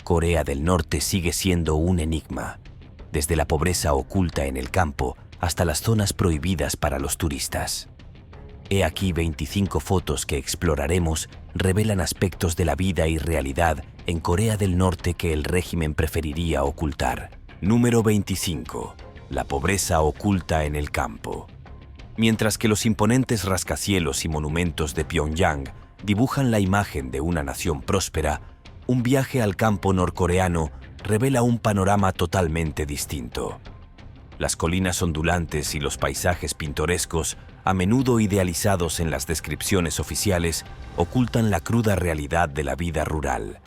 Corea del Norte sigue siendo un enigma, desde la pobreza oculta en el campo hasta las zonas prohibidas para los turistas. He aquí 25 fotos que exploraremos revelan aspectos de la vida y realidad en Corea del Norte que el régimen preferiría ocultar. Número 25. La pobreza oculta en el campo. Mientras que los imponentes rascacielos y monumentos de Pyongyang dibujan la imagen de una nación próspera, un viaje al campo norcoreano revela un panorama totalmente distinto. Las colinas ondulantes y los paisajes pintorescos, a menudo idealizados en las descripciones oficiales, ocultan la cruda realidad de la vida rural.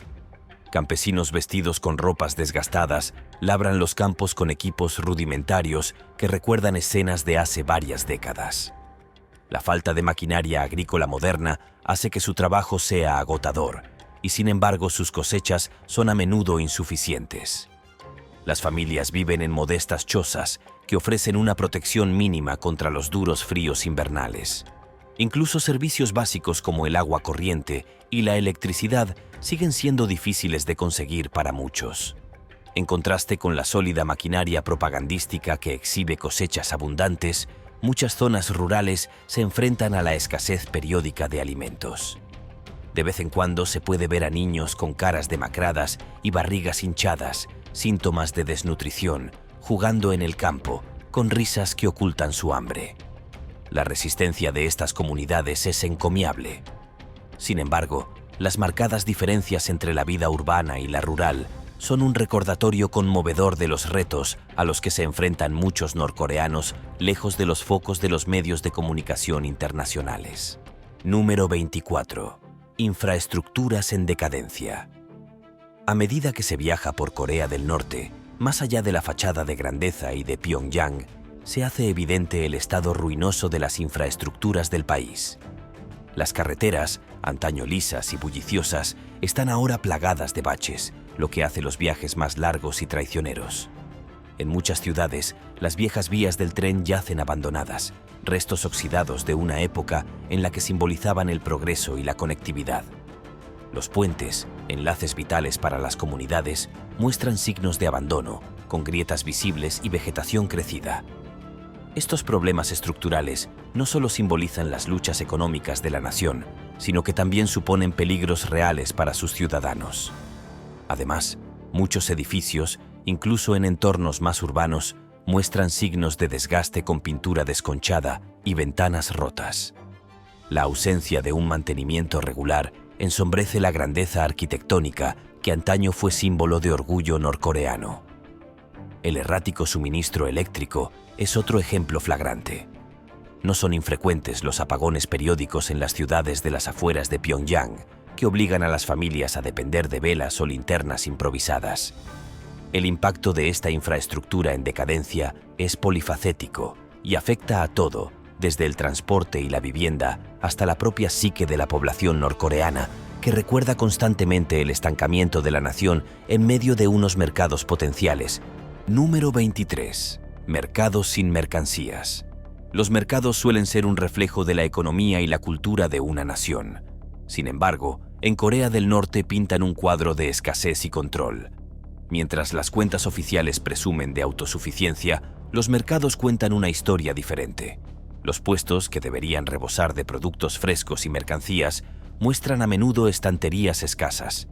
Campesinos vestidos con ropas desgastadas labran los campos con equipos rudimentarios que recuerdan escenas de hace varias décadas. La falta de maquinaria agrícola moderna hace que su trabajo sea agotador, y sin embargo sus cosechas son a menudo insuficientes. Las familias viven en modestas chozas que ofrecen una protección mínima contra los duros fríos invernales. Incluso servicios básicos como el agua corriente y la electricidad siguen siendo difíciles de conseguir para muchos. En contraste con la sólida maquinaria propagandística que exhibe cosechas abundantes, muchas zonas rurales se enfrentan a la escasez periódica de alimentos. De vez en cuando se puede ver a niños con caras demacradas y barrigas hinchadas, síntomas de desnutrición, jugando en el campo, con risas que ocultan su hambre. La resistencia de estas comunidades es encomiable. Sin embargo, las marcadas diferencias entre la vida urbana y la rural son un recordatorio conmovedor de los retos a los que se enfrentan muchos norcoreanos lejos de los focos de los medios de comunicación internacionales. Número 24. Infraestructuras en decadencia. A medida que se viaja por Corea del Norte, más allá de la fachada de grandeza y de Pyongyang, se hace evidente el estado ruinoso de las infraestructuras del país. Las carreteras, antaño lisas y bulliciosas, están ahora plagadas de baches, lo que hace los viajes más largos y traicioneros. En muchas ciudades, las viejas vías del tren yacen abandonadas, restos oxidados de una época en la que simbolizaban el progreso y la conectividad. Los puentes, enlaces vitales para las comunidades, muestran signos de abandono, con grietas visibles y vegetación crecida. Estos problemas estructurales no solo simbolizan las luchas económicas de la nación, sino que también suponen peligros reales para sus ciudadanos. Además, muchos edificios, incluso en entornos más urbanos, muestran signos de desgaste con pintura desconchada y ventanas rotas. La ausencia de un mantenimiento regular ensombrece la grandeza arquitectónica que antaño fue símbolo de orgullo norcoreano. El errático suministro eléctrico es otro ejemplo flagrante. No son infrecuentes los apagones periódicos en las ciudades de las afueras de Pyongyang, que obligan a las familias a depender de velas o linternas improvisadas. El impacto de esta infraestructura en decadencia es polifacético y afecta a todo, desde el transporte y la vivienda hasta la propia psique de la población norcoreana, que recuerda constantemente el estancamiento de la nación en medio de unos mercados potenciales. Número 23. Mercados sin mercancías. Los mercados suelen ser un reflejo de la economía y la cultura de una nación. Sin embargo, en Corea del Norte pintan un cuadro de escasez y control. Mientras las cuentas oficiales presumen de autosuficiencia, los mercados cuentan una historia diferente. Los puestos, que deberían rebosar de productos frescos y mercancías, muestran a menudo estanterías escasas.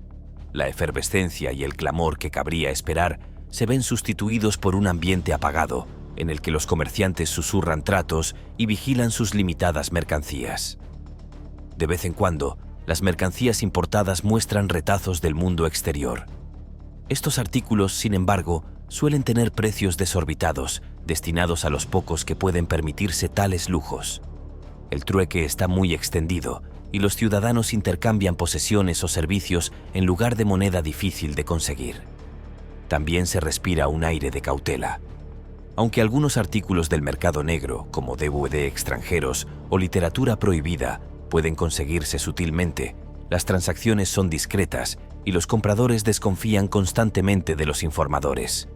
La efervescencia y el clamor que cabría esperar se ven sustituidos por un ambiente apagado, en el que los comerciantes susurran tratos y vigilan sus limitadas mercancías. De vez en cuando, las mercancías importadas muestran retazos del mundo exterior. Estos artículos, sin embargo, suelen tener precios desorbitados, destinados a los pocos que pueden permitirse tales lujos. El trueque está muy extendido y los ciudadanos intercambian posesiones o servicios en lugar de moneda difícil de conseguir. También se respira un aire de cautela. Aunque algunos artículos del mercado negro, como DVD extranjeros o literatura prohibida, pueden conseguirse sutilmente, las transacciones son discretas y los compradores desconfían constantemente de los informadores.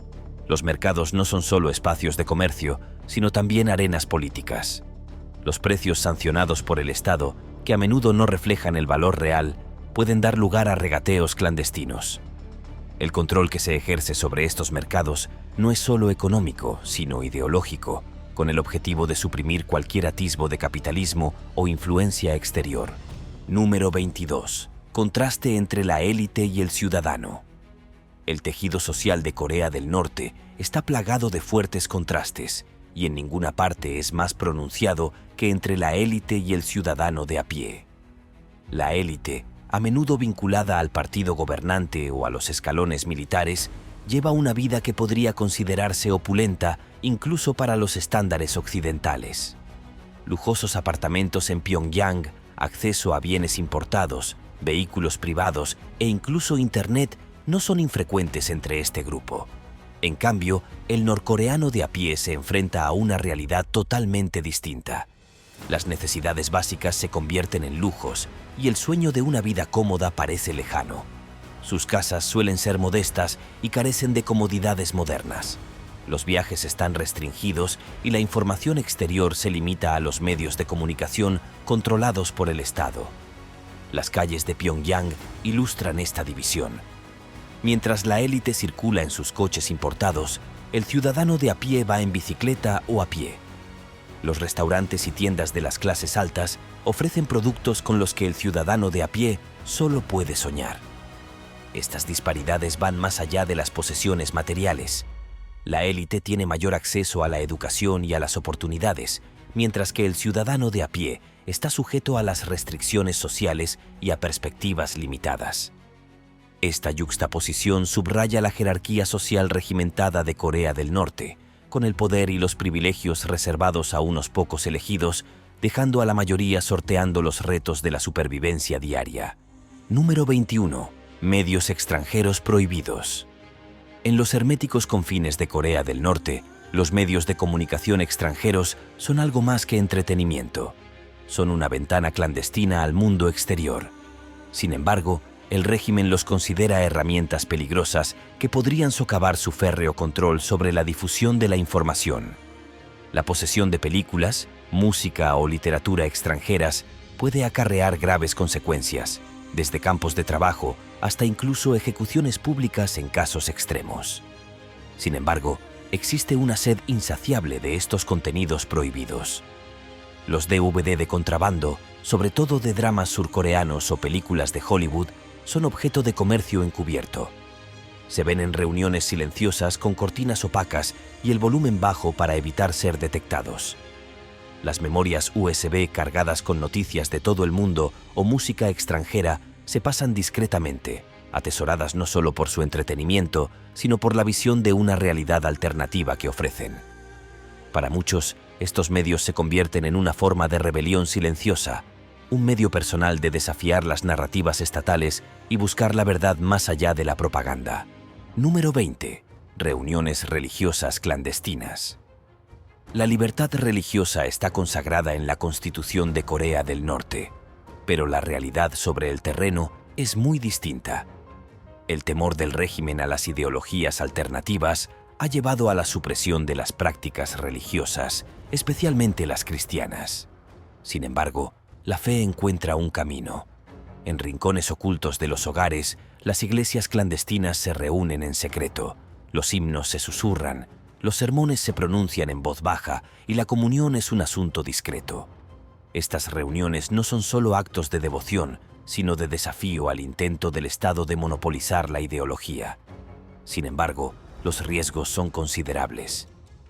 Los mercados no son solo espacios de comercio, sino también arenas políticas. Los precios sancionados por el Estado, que a menudo no reflejan el valor real, pueden dar lugar a regateos clandestinos. El control que se ejerce sobre estos mercados no es solo económico, sino ideológico, con el objetivo de suprimir cualquier atisbo de capitalismo o influencia exterior. Número 22. Contraste entre la élite y el ciudadano. El tejido social de Corea del Norte está plagado de fuertes contrastes, y en ninguna parte es más pronunciado que entre la élite y el ciudadano de a pie. La élite, a menudo vinculada al partido gobernante o a los escalones militares, lleva una vida que podría considerarse opulenta incluso para los estándares occidentales. Lujosos apartamentos en Pyongyang, acceso a bienes importados, vehículos privados e incluso Internet no son infrecuentes entre este grupo. En cambio, el norcoreano de a pie se enfrenta a una realidad totalmente distinta. Las necesidades básicas se convierten en lujos y el sueño de una vida cómoda parece lejano. Sus casas suelen ser modestas y carecen de comodidades modernas. Los viajes están restringidos y la información exterior se limita a los medios de comunicación controlados por el Estado. Las calles de Pyongyang ilustran esta división. Mientras la élite circula en sus coches importados, el ciudadano de a pie va en bicicleta o a pie. Los restaurantes y tiendas de las clases altas ofrecen productos con los que el ciudadano de a pie solo puede soñar. Estas disparidades van más allá de las posesiones materiales. La élite tiene mayor acceso a la educación y a las oportunidades, mientras que el ciudadano de a pie está sujeto a las restricciones sociales y a perspectivas limitadas. Esta yuxtaposición subraya la jerarquía social regimentada de Corea del Norte, con el poder y los privilegios reservados a unos pocos elegidos, dejando a la mayoría sorteando los retos de la supervivencia diaria. Número 21. Medios extranjeros prohibidos. En los herméticos confines de Corea del Norte, los medios de comunicación extranjeros son algo más que entretenimiento. Son una ventana clandestina al mundo exterior. Sin embargo, el régimen los considera herramientas peligrosas que podrían socavar su férreo control sobre la difusión de la información. La posesión de películas, música o literatura extranjeras puede acarrear graves consecuencias, desde campos de trabajo hasta incluso ejecuciones públicas en casos extremos. Sin embargo, existe una sed insaciable de estos contenidos prohibidos. Los DVD de contrabando, sobre todo de dramas surcoreanos o películas de Hollywood, son objeto de comercio encubierto. Se ven en reuniones silenciosas con cortinas opacas y el volumen bajo para evitar ser detectados. Las memorias USB cargadas con noticias de todo el mundo o música extranjera se pasan discretamente, atesoradas no solo por su entretenimiento, sino por la visión de una realidad alternativa que ofrecen. Para muchos, estos medios se convierten en una forma de rebelión silenciosa, un medio personal de desafiar las narrativas estatales y buscar la verdad más allá de la propaganda. Número 20. Reuniones religiosas clandestinas. La libertad religiosa está consagrada en la Constitución de Corea del Norte, pero la realidad sobre el terreno es muy distinta. El temor del régimen a las ideologías alternativas ha llevado a la supresión de las prácticas religiosas, especialmente las cristianas. Sin embargo, la fe encuentra un camino. En rincones ocultos de los hogares, las iglesias clandestinas se reúnen en secreto, los himnos se susurran, los sermones se pronuncian en voz baja y la comunión es un asunto discreto. Estas reuniones no son solo actos de devoción, sino de desafío al intento del Estado de monopolizar la ideología. Sin embargo, los riesgos son considerables.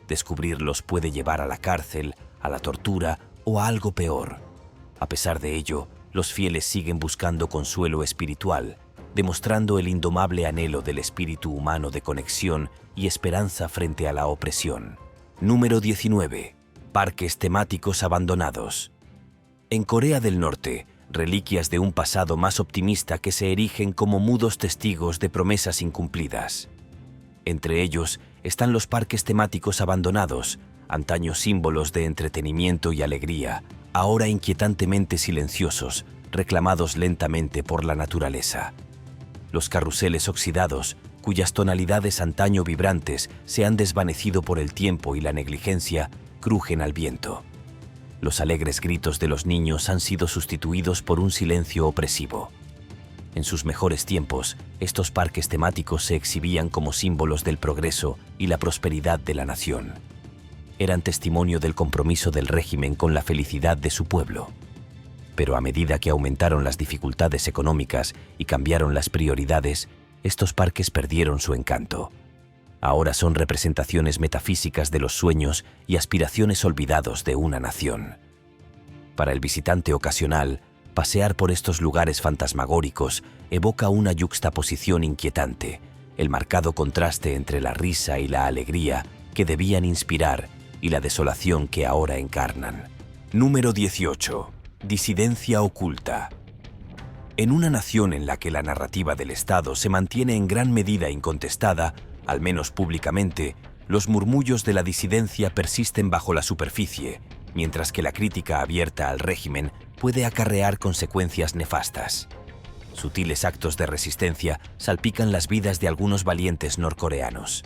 Descubrirlos puede llevar a la cárcel, a la tortura o a algo peor. A pesar de ello, los fieles siguen buscando consuelo espiritual, demostrando el indomable anhelo del espíritu humano de conexión y esperanza frente a la opresión. Número 19. Parques temáticos abandonados. En Corea del Norte, reliquias de un pasado más optimista que se erigen como mudos testigos de promesas incumplidas. Entre ellos están los parques temáticos abandonados, antaño símbolos de entretenimiento y alegría, ahora inquietantemente silenciosos, reclamados lentamente por la naturaleza. Los carruseles oxidados, cuyas tonalidades antaño vibrantes se han desvanecido por el tiempo y la negligencia, crujen al viento. Los alegres gritos de los niños han sido sustituidos por un silencio opresivo. En sus mejores tiempos, estos parques temáticos se exhibían como símbolos del progreso y la prosperidad de la nación. Eran testimonio del compromiso del régimen con la felicidad de su pueblo. Pero a medida que aumentaron las dificultades económicas y cambiaron las prioridades, estos parques perdieron su encanto. Ahora son representaciones metafísicas de los sueños y aspiraciones olvidados de una nación. Para el visitante ocasional, pasear por estos lugares fantasmagóricos evoca una yuxtaposición inquietante, el marcado contraste entre la risa y la alegría que debían inspirar y la desolación que ahora encarnan. Número 18. Disidencia oculta. En una nación en la que la narrativa del Estado se mantiene en gran medida incontestada, al menos públicamente, los murmullos de la disidencia persisten bajo la superficie, mientras que la crítica abierta al régimen puede acarrear consecuencias nefastas. Sutiles actos de resistencia salpican las vidas de algunos valientes norcoreanos.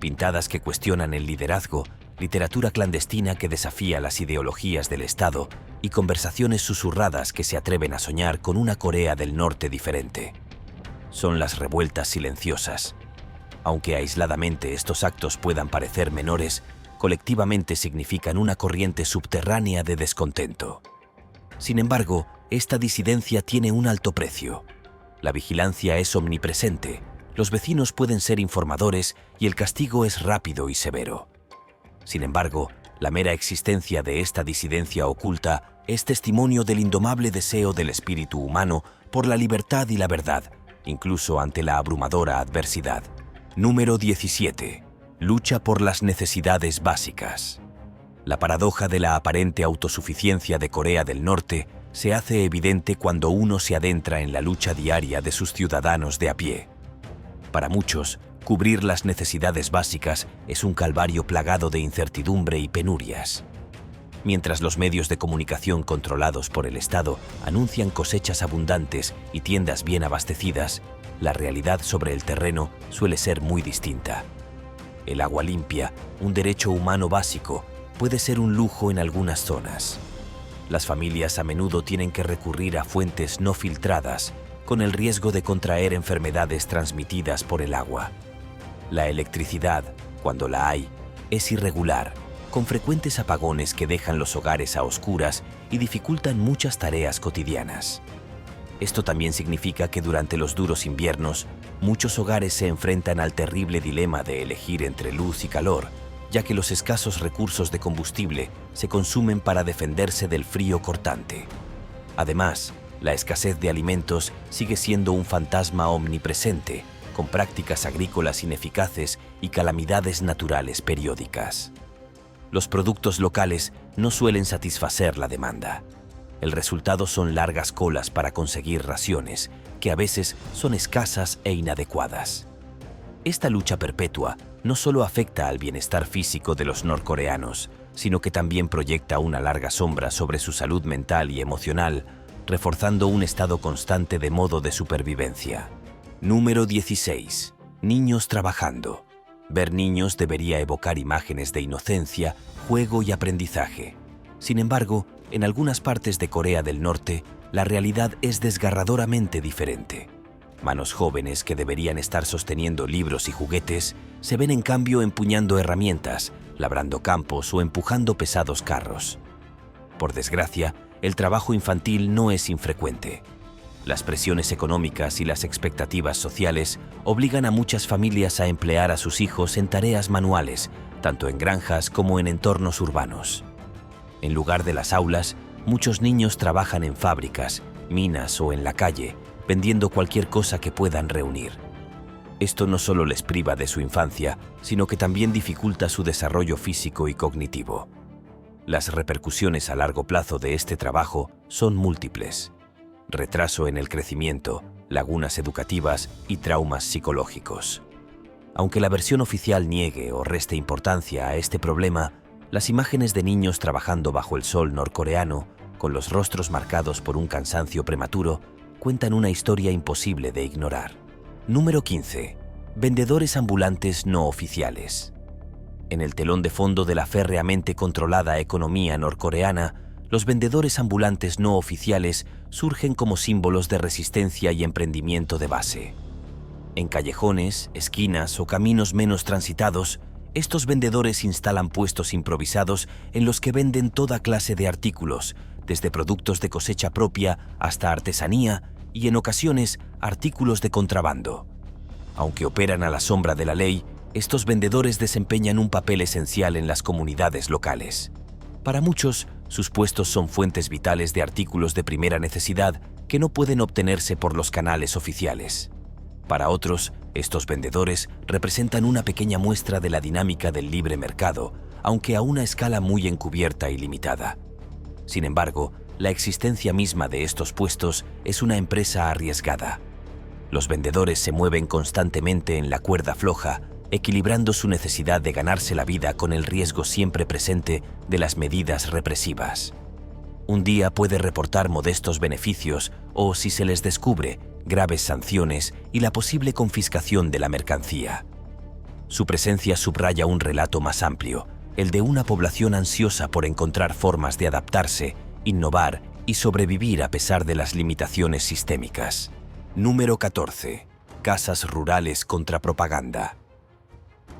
Pintadas que cuestionan el liderazgo, literatura clandestina que desafía las ideologías del Estado y conversaciones susurradas que se atreven a soñar con una Corea del Norte diferente. Son las revueltas silenciosas. Aunque aisladamente estos actos puedan parecer menores, colectivamente significan una corriente subterránea de descontento. Sin embargo, esta disidencia tiene un alto precio. La vigilancia es omnipresente, los vecinos pueden ser informadores y el castigo es rápido y severo. Sin embargo, la mera existencia de esta disidencia oculta es testimonio del indomable deseo del espíritu humano por la libertad y la verdad, incluso ante la abrumadora adversidad. Número 17. Lucha por las necesidades básicas. La paradoja de la aparente autosuficiencia de Corea del Norte se hace evidente cuando uno se adentra en la lucha diaria de sus ciudadanos de a pie. Para muchos, cubrir las necesidades básicas es un calvario plagado de incertidumbre y penurias. Mientras los medios de comunicación controlados por el Estado anuncian cosechas abundantes y tiendas bien abastecidas, la realidad sobre el terreno suele ser muy distinta. El agua limpia, un derecho humano básico, puede ser un lujo en algunas zonas. Las familias a menudo tienen que recurrir a fuentes no filtradas, con el riesgo de contraer enfermedades transmitidas por el agua. La electricidad, cuando la hay, es irregular, con frecuentes apagones que dejan los hogares a oscuras y dificultan muchas tareas cotidianas. Esto también significa que durante los duros inviernos, muchos hogares se enfrentan al terrible dilema de elegir entre luz y calor, ya que los escasos recursos de combustible se consumen para defenderse del frío cortante. Además, la escasez de alimentos sigue siendo un fantasma omnipresente, con prácticas agrícolas ineficaces y calamidades naturales periódicas. Los productos locales no suelen satisfacer la demanda. El resultado son largas colas para conseguir raciones, que a veces son escasas e inadecuadas. Esta lucha perpetua no solo afecta al bienestar físico de los norcoreanos, sino que también proyecta una larga sombra sobre su salud mental y emocional, reforzando un estado constante de modo de supervivencia. Número 16. Niños trabajando. Ver niños debería evocar imágenes de inocencia, juego y aprendizaje. Sin embargo, en algunas partes de Corea del Norte, la realidad es desgarradoramente diferente. Manos jóvenes que deberían estar sosteniendo libros y juguetes se ven en cambio empuñando herramientas, labrando campos o empujando pesados carros. Por desgracia, el trabajo infantil no es infrecuente. Las presiones económicas y las expectativas sociales obligan a muchas familias a emplear a sus hijos en tareas manuales, tanto en granjas como en entornos urbanos. En lugar de las aulas, muchos niños trabajan en fábricas, minas o en la calle, vendiendo cualquier cosa que puedan reunir. Esto no solo les priva de su infancia, sino que también dificulta su desarrollo físico y cognitivo. Las repercusiones a largo plazo de este trabajo son múltiples: retraso en el crecimiento, lagunas educativas y traumas psicológicos. Aunque la versión oficial niegue o reste importancia a este problema, las imágenes de niños trabajando bajo el sol norcoreano, con los rostros marcados por un cansancio prematuro, cuentan una historia imposible de ignorar. Número 15. Vendedores ambulantes no oficiales. En el telón de fondo de la férreamente controlada economía norcoreana, los vendedores ambulantes no oficiales surgen como símbolos de resistencia y emprendimiento de base. En callejones, esquinas o caminos menos transitados, estos vendedores instalan puestos improvisados en los que venden toda clase de artículos, desde productos de cosecha propia hasta artesanía y, en ocasiones, artículos de contrabando. Aunque operan a la sombra de la ley, estos vendedores desempeñan un papel esencial en las comunidades locales. Para muchos, sus puestos son fuentes vitales de artículos de primera necesidad que no pueden obtenerse por los canales oficiales. Para otros, estos vendedores representan una pequeña muestra de la dinámica del libre mercado, aunque a una escala muy encubierta y limitada. Sin embargo, la existencia misma de estos puestos es una empresa arriesgada. Los vendedores se mueven constantemente en la cuerda floja, equilibrando su necesidad de ganarse la vida con el riesgo siempre presente de las medidas represivas. Un día puede reportar modestos beneficios o, si se les descubre, graves sanciones y la posible confiscación de la mercancía. Su presencia subraya un relato más amplio, el de una población ansiosa por encontrar formas de adaptarse, innovar y sobrevivir a pesar de las limitaciones sistémicas. Número 14. Casas rurales contra propaganda.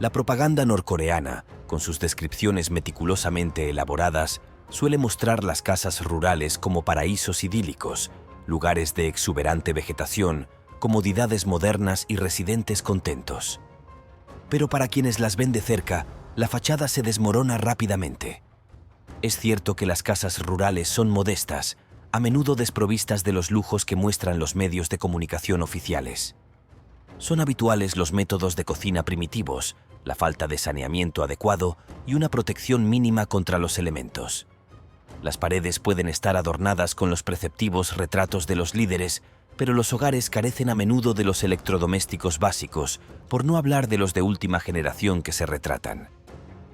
La propaganda norcoreana, con sus descripciones meticulosamente elaboradas, suele mostrar las casas rurales como paraísos idílicos, lugares de exuberante vegetación, comodidades modernas y residentes contentos. Pero para quienes las ven de cerca, la fachada se desmorona rápidamente. Es cierto que las casas rurales son modestas, a menudo desprovistas de los lujos que muestran los medios de comunicación oficiales. Son habituales los métodos de cocina primitivos, la falta de saneamiento adecuado y una protección mínima contra los elementos. Las paredes pueden estar adornadas con los preceptivos retratos de los líderes, pero los hogares carecen a menudo de los electrodomésticos básicos, por no hablar de los de última generación que se retratan.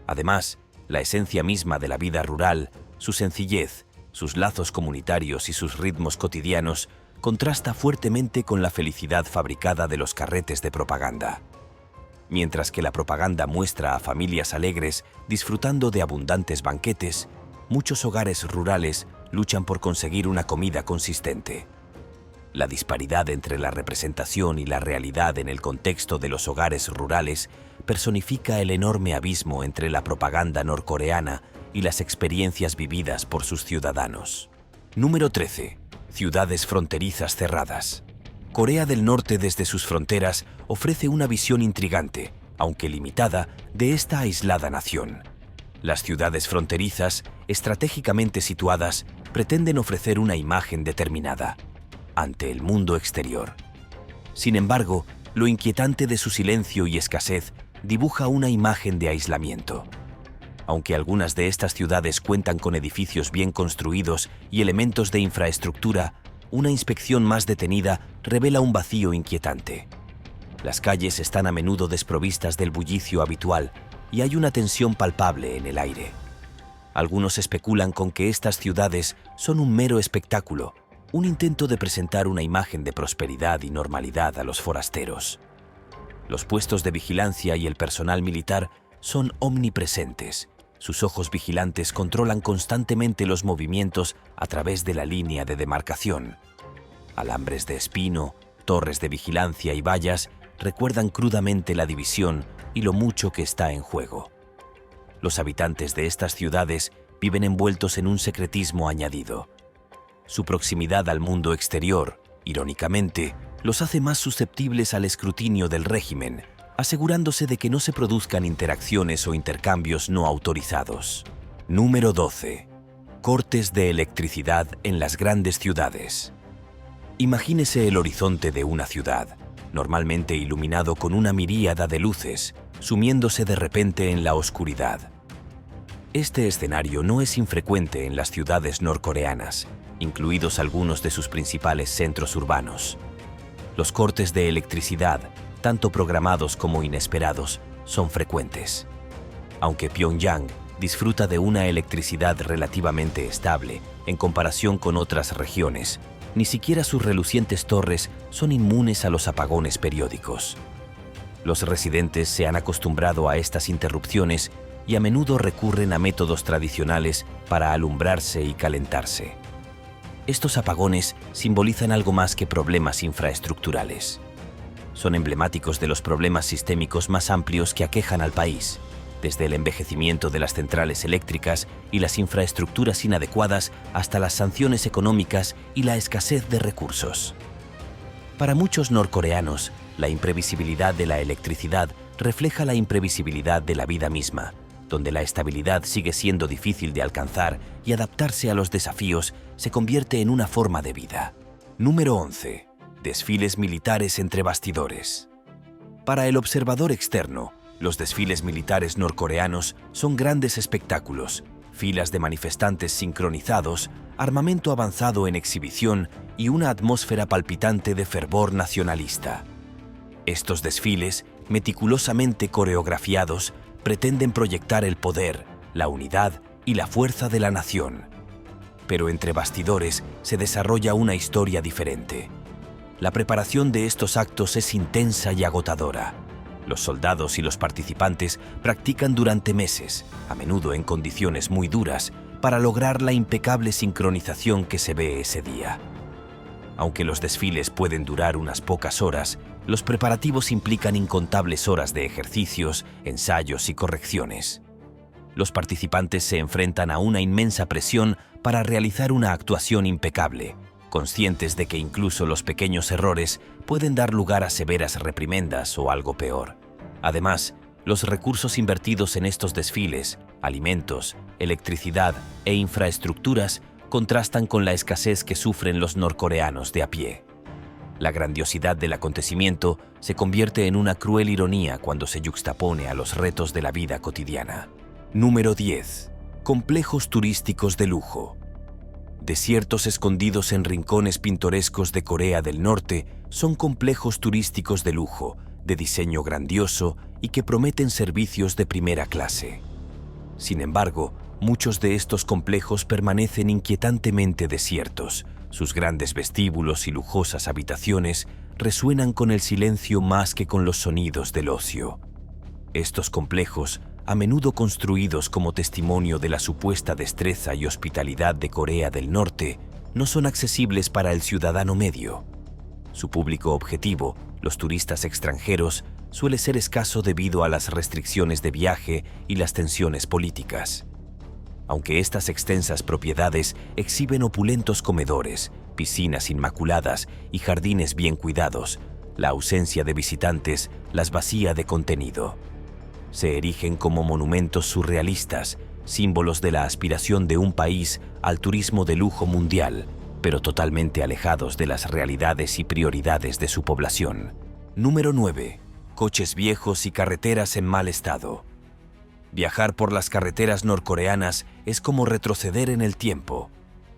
Además, la esencia misma de la vida rural, su sencillez, sus lazos comunitarios y sus ritmos cotidianos, contrasta fuertemente con la felicidad fabricada de los carretes de propaganda. Mientras que la propaganda muestra a familias alegres disfrutando de abundantes banquetes, muchos hogares rurales luchan por conseguir una comida consistente. La disparidad entre la representación y la realidad en el contexto de los hogares rurales personifica el enorme abismo entre la propaganda norcoreana y las experiencias vividas por sus ciudadanos. Número 13. Ciudades fronterizas cerradas. Corea del Norte desde sus fronteras ofrece una visión intrigante, aunque limitada, de esta aislada nación. Las ciudades fronterizas, estratégicamente situadas, pretenden ofrecer una imagen determinada ante el mundo exterior. Sin embargo, lo inquietante de su silencio y escasez dibuja una imagen de aislamiento. Aunque algunas de estas ciudades cuentan con edificios bien construidos y elementos de infraestructura, una inspección más detenida revela un vacío inquietante. Las calles están a menudo desprovistas del bullicio habitual y hay una tensión palpable en el aire. Algunos especulan con que estas ciudades son un mero espectáculo, un intento de presentar una imagen de prosperidad y normalidad a los forasteros. Los puestos de vigilancia y el personal militar son omnipresentes. Sus ojos vigilantes controlan constantemente los movimientos a través de la línea de demarcación. Alambres de espino, torres de vigilancia y vallas recuerdan crudamente la división y lo mucho que está en juego. Los habitantes de estas ciudades viven envueltos en un secretismo añadido. Su proximidad al mundo exterior, irónicamente, los hace más susceptibles al escrutinio del régimen, asegurándose de que no se produzcan interacciones o intercambios no autorizados. Número 12. Cortes de electricidad en las grandes ciudades. Imagínese el horizonte de una ciudad, normalmente iluminado con una miríada de luces, sumiéndose de repente en la oscuridad. Este escenario no es infrecuente en las ciudades norcoreanas, incluidos algunos de sus principales centros urbanos. Los cortes de electricidad, tanto programados como inesperados, son frecuentes. Aunque Pyongyang disfruta de una electricidad relativamente estable en comparación con otras regiones, ni siquiera sus relucientes torres son inmunes a los apagones periódicos. Los residentes se han acostumbrado a estas interrupciones y a menudo recurren a métodos tradicionales para alumbrarse y calentarse. Estos apagones simbolizan algo más que problemas infraestructurales. Son emblemáticos de los problemas sistémicos más amplios que aquejan al país, desde el envejecimiento de las centrales eléctricas y las infraestructuras inadecuadas hasta las sanciones económicas y la escasez de recursos. Para muchos norcoreanos, la imprevisibilidad de la electricidad refleja la imprevisibilidad de la vida misma, donde la estabilidad sigue siendo difícil de alcanzar y adaptarse a los desafíos se convierte en una forma de vida. Número 11. Desfiles militares entre bastidores. Para el observador externo, los desfiles militares norcoreanos son grandes espectáculos, filas de manifestantes sincronizados, armamento avanzado en exhibición y una atmósfera palpitante de fervor nacionalista. Estos desfiles, meticulosamente coreografiados, pretenden proyectar el poder, la unidad y la fuerza de la nación. Pero entre bastidores se desarrolla una historia diferente. La preparación de estos actos es intensa y agotadora. Los soldados y los participantes practican durante meses, a menudo en condiciones muy duras, para lograr la impecable sincronización que se ve ese día. Aunque los desfiles pueden durar unas pocas horas, los preparativos implican incontables horas de ejercicios, ensayos y correcciones. Los participantes se enfrentan a una inmensa presión para realizar una actuación impecable, conscientes de que incluso los pequeños errores pueden dar lugar a severas reprimendas o algo peor. Además, los recursos invertidos en estos desfiles, alimentos, electricidad e infraestructuras, contrastan con la escasez que sufren los norcoreanos de a pie. La grandiosidad del acontecimiento se convierte en una cruel ironía cuando se yuxtapone a los retos de la vida cotidiana. Número 10. Complejos turísticos de lujo. Desiertos escondidos en rincones pintorescos de Corea del Norte son complejos turísticos de lujo, de diseño grandioso y que prometen servicios de primera clase. Sin embargo, muchos de estos complejos permanecen inquietantemente desiertos. Sus grandes vestíbulos y lujosas habitaciones resuenan con el silencio más que con los sonidos del ocio. Estos complejos, a menudo construidos como testimonio de la supuesta destreza y hospitalidad de Corea del Norte, no son accesibles para el ciudadano medio. Su público objetivo, los turistas extranjeros, suele ser escaso debido a las restricciones de viaje y las tensiones políticas. Aunque estas extensas propiedades exhiben opulentos comedores, piscinas inmaculadas y jardines bien cuidados, la ausencia de visitantes las vacía de contenido. Se erigen como monumentos surrealistas, símbolos de la aspiración de un país al turismo de lujo mundial, pero totalmente alejados de las realidades y prioridades de su población. Número 9. Coches viejos y carreteras en mal estado. Viajar por las carreteras norcoreanas es como retroceder en el tiempo.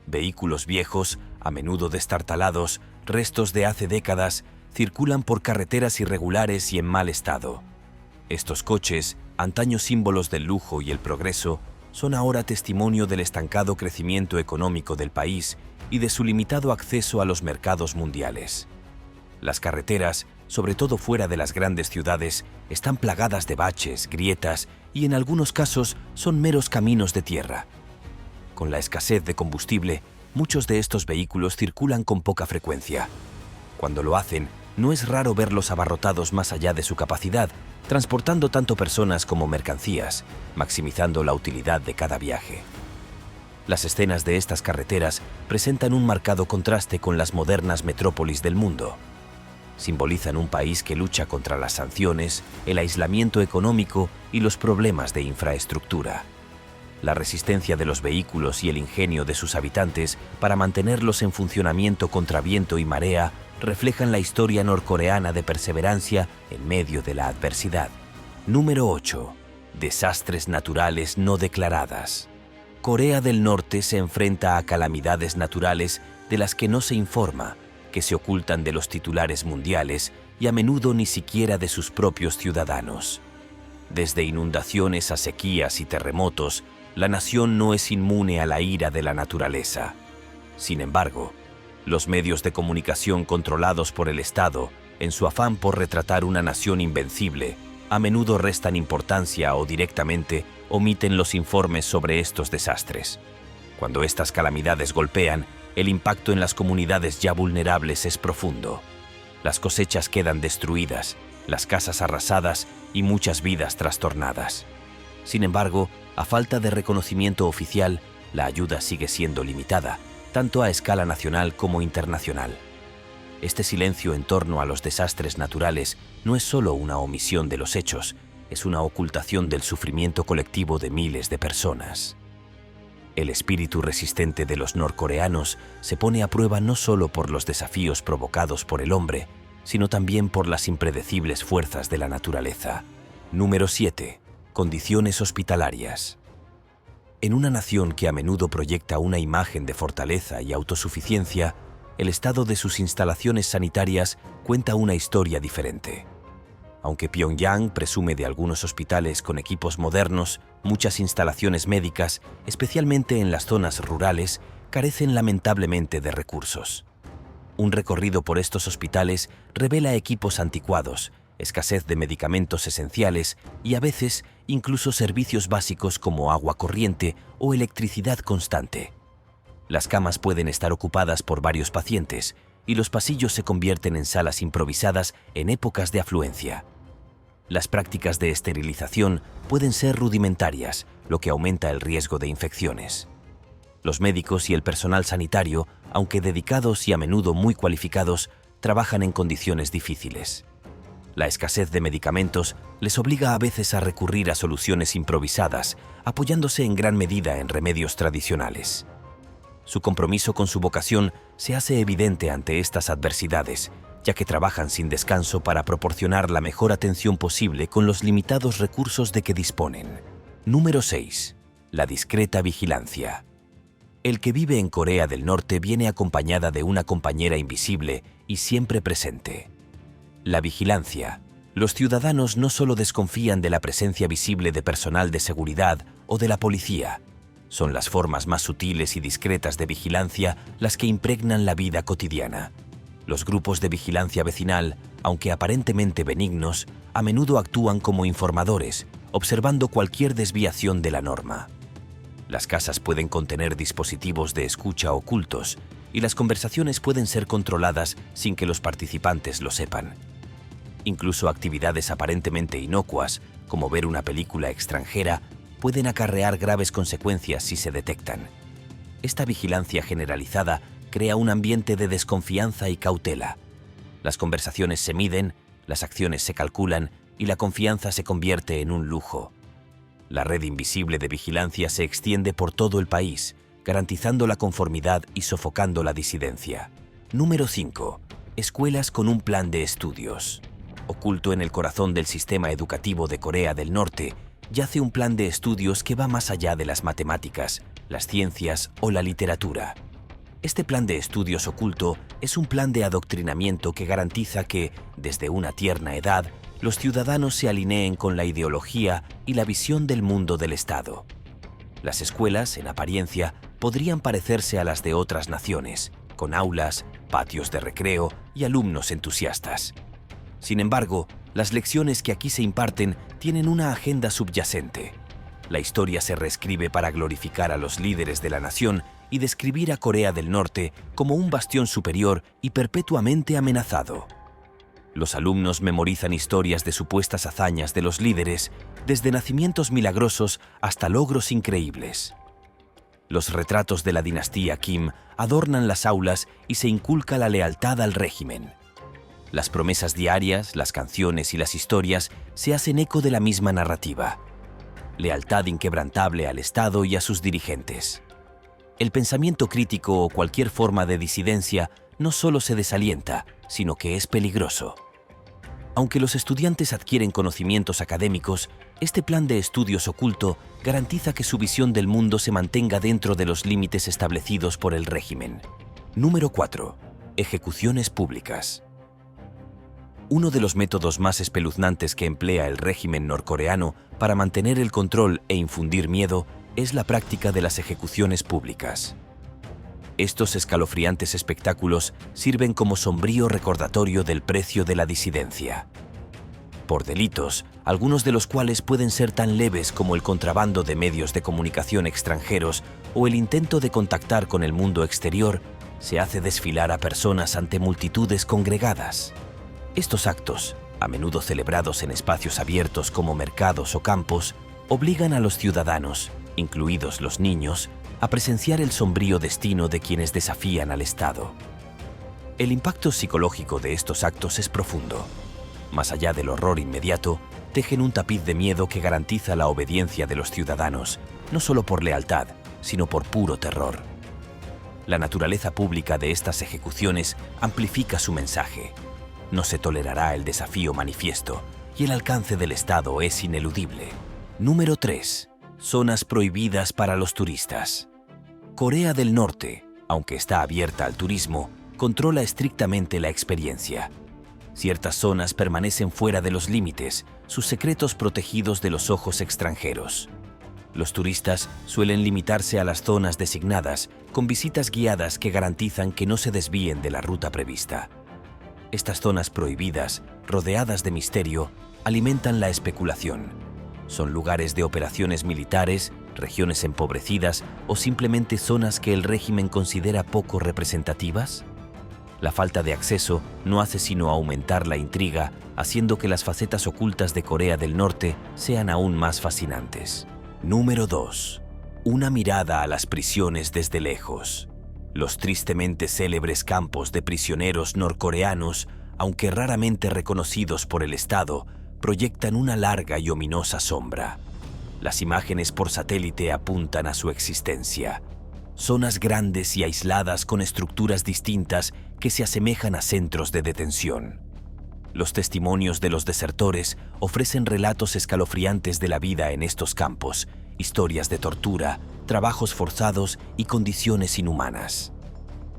Vehículos viejos, a menudo destartalados, restos de hace décadas, circulan por carreteras irregulares y en mal estado. Estos coches, antaño símbolos del lujo y el progreso, son ahora testimonio del estancado crecimiento económico del país y de su limitado acceso a los mercados mundiales. Las carreteras, sobre todo fuera de las grandes ciudades, están plagadas de baches, grietas y en algunos casos son meros caminos de tierra. Con la escasez de combustible, muchos de estos vehículos circulan con poca frecuencia. Cuando lo hacen, no es raro verlos abarrotados más allá de su capacidad, transportando tanto personas como mercancías, maximizando la utilidad de cada viaje. Las escenas de estas carreteras presentan un marcado contraste con las modernas metrópolis del mundo. Simbolizan un país que lucha contra las sanciones, el aislamiento económico y los problemas de infraestructura. La resistencia de los vehículos y el ingenio de sus habitantes para mantenerlos en funcionamiento contra viento y marea reflejan la historia norcoreana de perseverancia en medio de la adversidad. Número 8. Desastres naturales no declaradas. Corea del Norte se enfrenta a calamidades naturales de las que no se informa, que se ocultan de los titulares mundiales y a menudo ni siquiera de sus propios ciudadanos. Desde inundaciones a sequías y terremotos, la nación no es inmune a la ira de la naturaleza. Sin embargo, los medios de comunicación controlados por el Estado, en su afán por retratar una nación invencible, a menudo restan importancia o directamente omiten los informes sobre estos desastres. Cuando estas calamidades golpean, el impacto en las comunidades ya vulnerables es profundo. Las cosechas quedan destruidas, las casas arrasadas y muchas vidas trastornadas. Sin embargo, a falta de reconocimiento oficial, la ayuda sigue siendo limitada, tanto a escala nacional como internacional. Este silencio en torno a los desastres naturales no es solo una omisión de los hechos, es una ocultación del sufrimiento colectivo de miles de personas. El espíritu resistente de los norcoreanos se pone a prueba no solo por los desafíos provocados por el hombre, sino también por las impredecibles fuerzas de la naturaleza. Número 7. Condiciones hospitalarias. En una nación que a menudo proyecta una imagen de fortaleza y autosuficiencia, el estado de sus instalaciones sanitarias cuenta una historia diferente. Aunque Pyongyang presume de algunos hospitales con equipos modernos, muchas instalaciones médicas, especialmente en las zonas rurales, carecen lamentablemente de recursos. Un recorrido por estos hospitales revela equipos anticuados, escasez de medicamentos esenciales y a veces incluso servicios básicos como agua corriente o electricidad constante. Las camas pueden estar ocupadas por varios pacientes y los pasillos se convierten en salas improvisadas en épocas de afluencia. Las prácticas de esterilización pueden ser rudimentarias, lo que aumenta el riesgo de infecciones. Los médicos y el personal sanitario, aunque dedicados y a menudo muy cualificados, trabajan en condiciones difíciles. La escasez de medicamentos les obliga a veces a recurrir a soluciones improvisadas, apoyándose en gran medida en remedios tradicionales. Su compromiso con su vocación se hace evidente ante estas adversidades, ya que trabajan sin descanso para proporcionar la mejor atención posible con los limitados recursos de que disponen. Número 6. La discreta vigilancia. El que vive en Corea del Norte viene acompañada de una compañera invisible y siempre presente: la vigilancia. Los ciudadanos no solo desconfían de la presencia visible de personal de seguridad o de la policía. Son las formas más sutiles y discretas de vigilancia las que impregnan la vida cotidiana. Los grupos de vigilancia vecinal, aunque aparentemente benignos, a menudo actúan como informadores, observando cualquier desviación de la norma. Las casas pueden contener dispositivos de escucha ocultos y las conversaciones pueden ser controladas sin que los participantes lo sepan. Incluso actividades aparentemente inocuas, como ver una película extranjera, pueden acarrear graves consecuencias si se detectan. Esta vigilancia generalizada crea un ambiente de desconfianza y cautela. Las conversaciones se miden, las acciones se calculan y la confianza se convierte en un lujo. La red invisible de vigilancia se extiende por todo el país, garantizando la conformidad y sofocando la disidencia. Número 5. Escuelas con un plan de estudios. Oculto en el corazón del sistema educativo de Corea del Norte, yace un plan de estudios que va más allá de las matemáticas, las ciencias o la literatura. Este plan de estudios oculto es un plan de adoctrinamiento que garantiza que, desde una tierna edad, los ciudadanos se alineen con la ideología y la visión del mundo del Estado. Las escuelas, en apariencia, podrían parecerse a las de otras naciones, con aulas, patios de recreo y alumnos entusiastas. Sin embargo, las lecciones que aquí se imparten tienen una agenda subyacente. La historia se reescribe para glorificar a los líderes de la nación y describir a Corea del Norte como un bastión superior y perpetuamente amenazado. Los alumnos memorizan historias de supuestas hazañas de los líderes, desde nacimientos milagrosos hasta logros increíbles. Los retratos de la dinastía Kim adornan las aulas y se inculca la lealtad al régimen. Las promesas diarias, las canciones y las historias se hacen eco de la misma narrativa. Lealtad inquebrantable al Estado y a sus dirigentes. El pensamiento crítico o cualquier forma de disidencia no solo se desalienta, sino que es peligroso. Aunque los estudiantes adquieren conocimientos académicos, este plan de estudios oculto garantiza que su visión del mundo se mantenga dentro de los límites establecidos por el régimen. Número 4. Ejecuciones públicas. Uno de los métodos más espeluznantes que emplea el régimen norcoreano para mantener el control e infundir miedo es la práctica de las ejecuciones públicas. Estos escalofriantes espectáculos sirven como sombrío recordatorio del precio de la disidencia. por delitos, algunos de los cuales pueden ser tan leves como el contrabando de medios de comunicación extranjeros o el intento de contactar con el mundo exterior, se hace desfilar a personas ante multitudes congregadas. Estos actos, a menudo celebrados en espacios abiertos como mercados o campos, obligan a los ciudadanos, incluidos los niños, a presenciar el sombrío destino de quienes desafían al Estado. El impacto psicológico de estos actos es profundo. Más allá del horror inmediato, tejen un tapiz de miedo que garantiza la obediencia de los ciudadanos, no solo por lealtad, sino por puro terror. La naturaleza pública de estas ejecuciones amplifica su mensaje. No se tolerará el desafío manifiesto y el alcance del Estado es ineludible. Número 3. Zonas prohibidas para los turistas. Corea del Norte, aunque está abierta al turismo, controla estrictamente la experiencia. Ciertas zonas permanecen fuera de los límites, sus secretos protegidos de los ojos extranjeros. Los turistas suelen limitarse a las zonas designadas, con visitas guiadas que garantizan que no se desvíen de la ruta prevista. Estas zonas prohibidas, rodeadas de misterio, alimentan la especulación. Son lugares de operaciones militares, regiones empobrecidas o simplemente zonas que el régimen considera poco representativas. La falta de acceso no hace sino aumentar la intriga, haciendo que las facetas ocultas de Corea del Norte sean aún más fascinantes. Número 2. Una mirada a las prisiones desde lejos. Los tristemente célebres campos de prisioneros norcoreanos, aunque raramente reconocidos por el Estado, proyectan una larga y ominosa sombra. Las imágenes por satélite apuntan a su existencia. Zonas grandes y aisladas con estructuras distintas que se asemejan a centros de detención. Los testimonios de los desertores ofrecen relatos escalofriantes de la vida en estos campos, historias de tortura, trabajos forzados y condiciones inhumanas.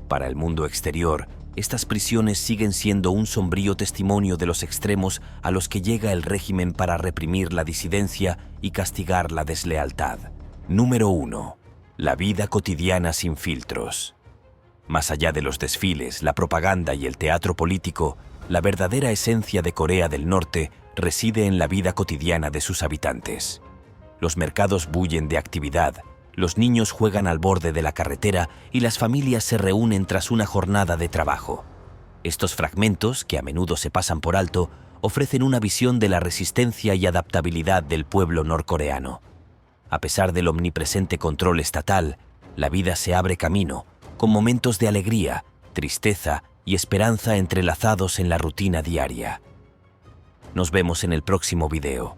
Para el mundo exterior, estas prisiones siguen siendo un sombrío testimonio de los extremos a los que llega el régimen para reprimir la disidencia y castigar la deslealtad. Número 1. La vida cotidiana sin filtros. Más allá de los desfiles, la propaganda y el teatro político, la verdadera esencia de Corea del Norte reside en la vida cotidiana de sus habitantes. Los mercados bullen de actividad, los niños juegan al borde de la carretera y las familias se reúnen tras una jornada de trabajo. Estos fragmentos, que a menudo se pasan por alto, ofrecen una visión de la resistencia y adaptabilidad del pueblo norcoreano. A pesar del omnipresente control estatal, la vida se abre camino, con momentos de alegría, tristeza y esperanza entrelazados en la rutina diaria. Nos vemos en el próximo video.